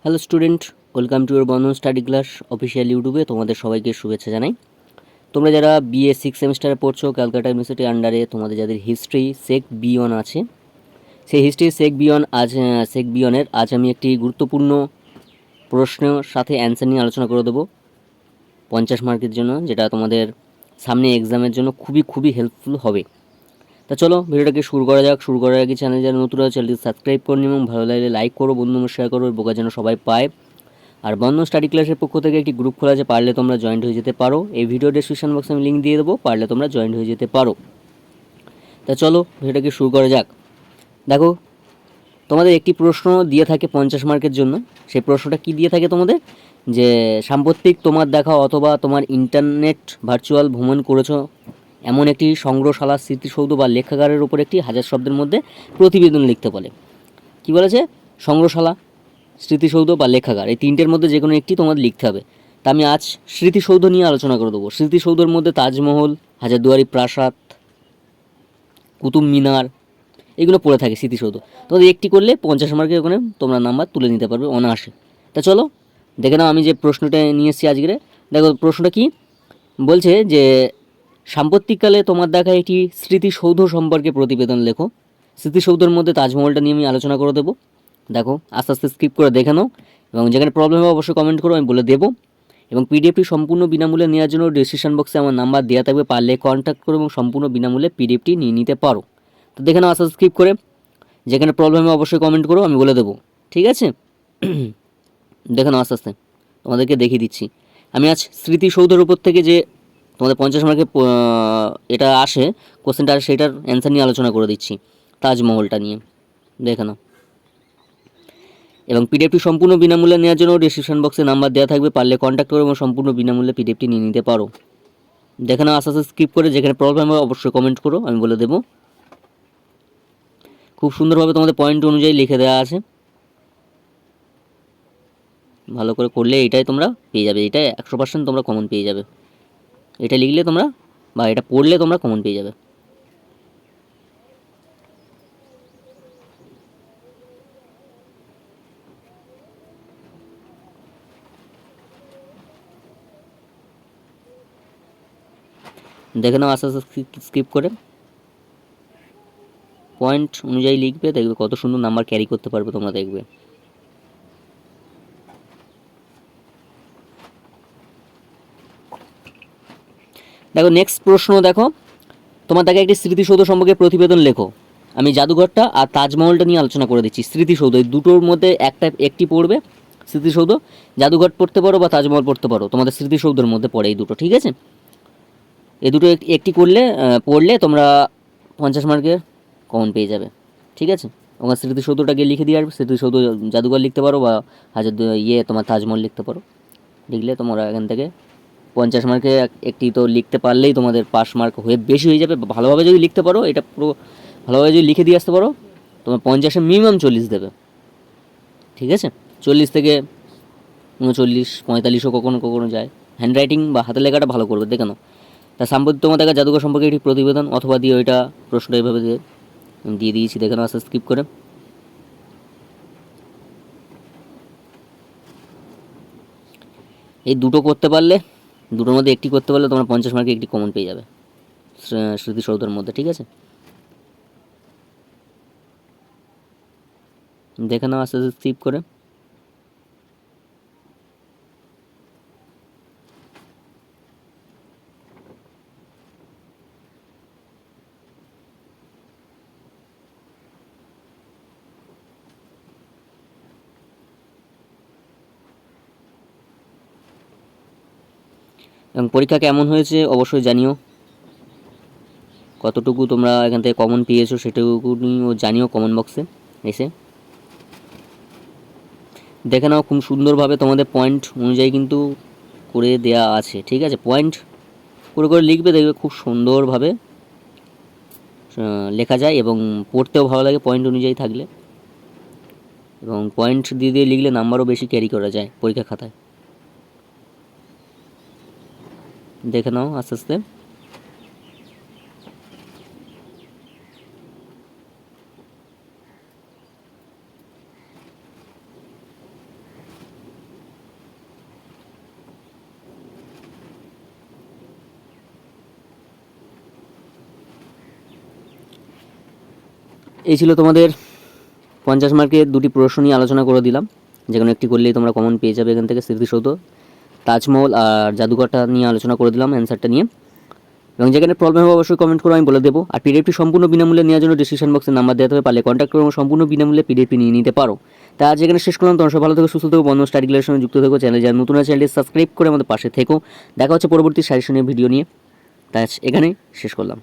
Hello student, welcome to your Bandhan study class official ইউটিউবে তোমাদের সবাইকে শুভেচ্ছা জানাই। তোমরা যারা বিএ সিক্স সেমিস্টারে পড়ছো ক্যালকাটা ইউনিভার্সিটি আন্ডারে, তোমাদের যাদের হিস্ট্রি সেক বি1 আছে, সেই হিস্ট্রি সেক বি1-এর আজ আমি একটি গুরুত্বপূর্ণ প্রশ্নের সাথে অ্যান্সার নিয়ে আলোচনা করে দেবো 50 মার্কের জন্য, যেটা তোমাদের সামনে এক্সামের জন্য খুবই খুবই হেল্পফুল হবে। তা চলো ভিডিওটাকে শুরু করা যাক। শুরু করার আগে চ্যানেল যারা নতুন আছে চ্যানেলটি সাবস্ক্রাইব করুন এবং ভালো লাগলে লাইক করো, বন্ধুদের শেয়ার করো, বোকা যেন সবাই পায়। আর বন্ধন স্টাডি ক্লাসের পক্ষ থেকে একটি গ্রুপ খোলা আছে, পারলে তোমরা জয়েন্ট হয়ে যেতে পারো। এই ভিডিও ডেসক্রিপশন বক্সে আমি লিঙ্ক দিয়ে দেবো, পারলে তোমরা জয়েন্ট হয়ে যেতে পারো। তা চলো ভিডিওটাকে শুরু করা যাক। দেখো, তোমাদের একটি প্রশ্ন দিয়ে থাকে 50 মার্কের জন্য। সেই প্রশ্নটা কি দিয়ে থাকে তোমাদের, যে সাম্প্রতিক তোমার দেখা অথবা তোমার ইন্টারনেট ভার্চুয়াল ভ্রমণ করেছো এমন একটি সংগ্রহশালা, স্মৃতিসৌধ বা লেখাগারের উপর একটি 1000 শব্দের মধ্যে প্রতিবেদন লিখতে বলে। কি বলেছে? সংগ্রহশালা, স্মৃতিসৌধ বা লেখাগার, এই তিনটের মধ্যে যে কোনো একটি তোমাদের লিখতে হবে। তা আমি আজ স্মৃতিসৌধ নিয়ে আলোচনা করে দেবো। স্মৃতিসৌধের মধ্যে তাজমহল, হাজারদুয়ারি প্রাসাদ, কুতুব মিনার, এগুলো পড়ে থাকে স্মৃতিসৌধ। তোমাদের একটি করলে 50 মার্কের ওখানে তোমরা নাম্বার তুলে নিতে পারবে অনায়াসে। তা চলো দেখে নাও আমি যে প্রশ্নটা নিয়ে এসেছি আজকের। দেখো প্রশ্নটা কি বলছে, যে সাম্প্রতিককালে তোমার দেখা একটি স্মৃতিসৌধ সম্পর্কে প্রতিবেদন লেখো। স্মৃতিসৌধের মধ্যে তাজমহলটা নিয়ে আমি আলোচনা করে দেবো। দেখো আস্তে আস্তে স্কিপ করে দেখে নাও, এবং যেখানে প্রবলেম হবে অবশ্যই কমেন্ট করো, আমি বলে দেবো। এবং পিডিএফটি সম্পূর্ণ বিনামূল্যে নেওয়ার জন্য ডিসক্রিপশন বক্সে আমার নাম্বার দেওয়া থাকবে, পারলে কন্ট্যাক্ট করো এবং সম্পূর্ণ বিনামূল্যে পিডিএফটি নিয়ে নিতে পারো। তো দেখে নাও আস্তে আস্তে স্কিপ করে, যেখানে প্রবলেম হবে অবশ্যই কমেন্ট করো, আমি বলে দেবো। ঠিক আছে, দেখে নাও আস্তে আস্তে, তোমাদেরকে দেখিয়ে দিচ্ছি। আমি আজ স্মৃতিসৌধের উপর থেকে যে তোমাদের 50 মার্কের এটা আসে, কোশ্চেনটা আসে, সেটার অ্যান্সার নিয়ে আলোচনা করে দিচ্ছি, তাজমহলটা নিয়ে। দেখে নাও, এবং পিডিএফটি সম্পূর্ণ বিনামূল্যে নেওয়ার জন্য ডিসক্রিপশন বক্সে নাম্বার দেওয়া থাকবে, পারলে কন্ট্যাক্ট করো এবং সম্পূর্ণ বিনামূল্যে পিডিএফটি নিয়ে নিতে পারো। দেখে নাও আস্তে আস্তে স্কিপ করে, যেখানে প্রবলেম হবে অবশ্যই কমেন্ট করো, আমি বলে দেবো। খুব সুন্দরভাবে তোমাদের পয়েন্ট অনুযায়ী লিখে দেওয়া আছে, ভালো করে করলে এটাই তোমরা পেয়ে যাবে। এটা 100% তোমরা কমন পেয়ে যাবে। এটা লিখলে তোমরা বা এটা পড়লে তোমরা কমন পেয়ে যাবে। দেখে নাও আস্তে আস্তে স্কিপ করে, পয়েন্ট অনুযায়ী লিখবে, দেখবে কত সুন্দর নাম্বার ক্যারি করতে পারবে তোমরা, দেখবে। দেখো নেক্সট প্রশ্ন, দেখো তোমার দেখে একটি স্মৃতিসৌধ সম্পর্কে প্রতিবেদন লেখো। আমি জাদুঘরটা আর তাজমহলটা নিয়ে আলোচনা করে দিচ্ছি। স্মৃতিসৌধ, এই দুটোর মধ্যে একটি পড়বে স্মৃতিসৌধ। জাদুঘর পড়তে পারো বা তাজমহল পড়তে পারো, তোমাদের স্মৃতিসৌধের মধ্যে পড়ে এই দুটো। ঠিক আছে, এই দুটো একটি করলে পড়লে তোমরা 50 মার্কের কমন পেয়ে যাবে। ঠিক আছে, ওখানে স্মৃতিসৌধটাকে লিখে দিয়ে আসবে। স্মৃতিসৌধ, জাদুঘর লিখতে পারো বা তোমার তাজমহল লিখতে পারো। লিখলে তোমরা এখান থেকে 50 মার্কে একটি তো লিখতে পারলেই তোমাদের পাস মার্ক হয়ে বেশি হয়ে যাবে। ভালোভাবে যদি লিখতে পারো, এটা পুরো ভালোভাবে যদি লিখে দিয়ে আসতে পারো, তোমার 50-এ মিনিমাম 40 দেবে। ঠিক আছে, 40 থেকে 39, 45ও কখনো কখনো যায়। হ্যান্ডরাইটিং বা হাতের লেখাটা ভালো করবে, দেখে নাও। তা সাম্প্রতিক তোমার দেখা জাদুঘর সম্পর্কে একটি প্রতিবেদন, অথবা দিয়ে ওইটা প্রশ্নটা এইভাবে দিয়ে দিয়েছি, দেখে নাও আস্তে স্কিপ করে। এই দুটো করতে পারলে, দুটোর মধ্যে একটি করতে পারলে তোমরা 50 মার্কে একটি কমন পেয়ে যাবে স্মৃতিসৌধের মধ্যে। ঠিক আছে, দেখে নাও আস্তে আস্তে স্কিপ করে। এবং পরীক্ষা কেমন হয়েছে অবশ্যই জানিও, কতটুকু তোমরা এখান থেকে কমন পেয়েছো সেটুকুনিও জানিও কমেন্ট বক্সে এসে। দেখে নাও খুব সুন্দরভাবে তোমাদের পয়েন্ট অনুযায়ী কিন্তু করে দেয়া আছে। ঠিক আছে, পয়েন্ট করে করে লিখবে, দেখবে খুব সুন্দরভাবে লেখা যায় এবং পড়তেও ভালো লাগে পয়েন্ট অনুযায়ী থাকলে। এবং পয়েন্ট দিয়ে দিয়ে লিখলে নাম্বারও বেশি ক্যারি করা যায় পরীক্ষা খাতায়। দেখে নাও আস্তে আস্তে। এই ছিল তোমাদের 50 মার্কের দুটি প্রশ্ন নিয়ে আলোচনা করে দিলাম, যে কোনো একটি করলেই তোমরা কমন পেয়ে যাবে এখান থেকে। স্মৃতিসৌধ, তাজমহল আর জাদুঘরটা নিয়ে আলোচনা করে দিলাম অ্যান্সারটা নিয়ে। এবং যেখানে প্রবলেম হবে অবশ্যই কমেন্ট করে আমি বলে দেবো। আর পিডিএফটি সম্পূর্ণ বিনামূল্যে নেওয়ার জন্য ডিসক্রিপশন বক্সে নাম্বার দেওয়া হবে, পারলে কন্ট্যাক্ট করে সম্পূর্ণ বিনামূল্যে পিডিএফটি নিয়ে নিতে পারো। তা আজ এখানে শেষ করলাম। তোমার সব ভালো থেকো, সুস্থ থেকো, বন্ধন স্টাডি ক্লাসের সঙ্গে যুক্ত থেকো। চ্যানেল যারা নতুন আছে চ্যানেলটি সাবস্ক্রাইব করে আমাদের পাশে থেকো। দেখা হচ্ছে পরবর্তী সাজেশনের ভিডিও নিয়ে। তাই আজ এখানেই শেষ করলাম।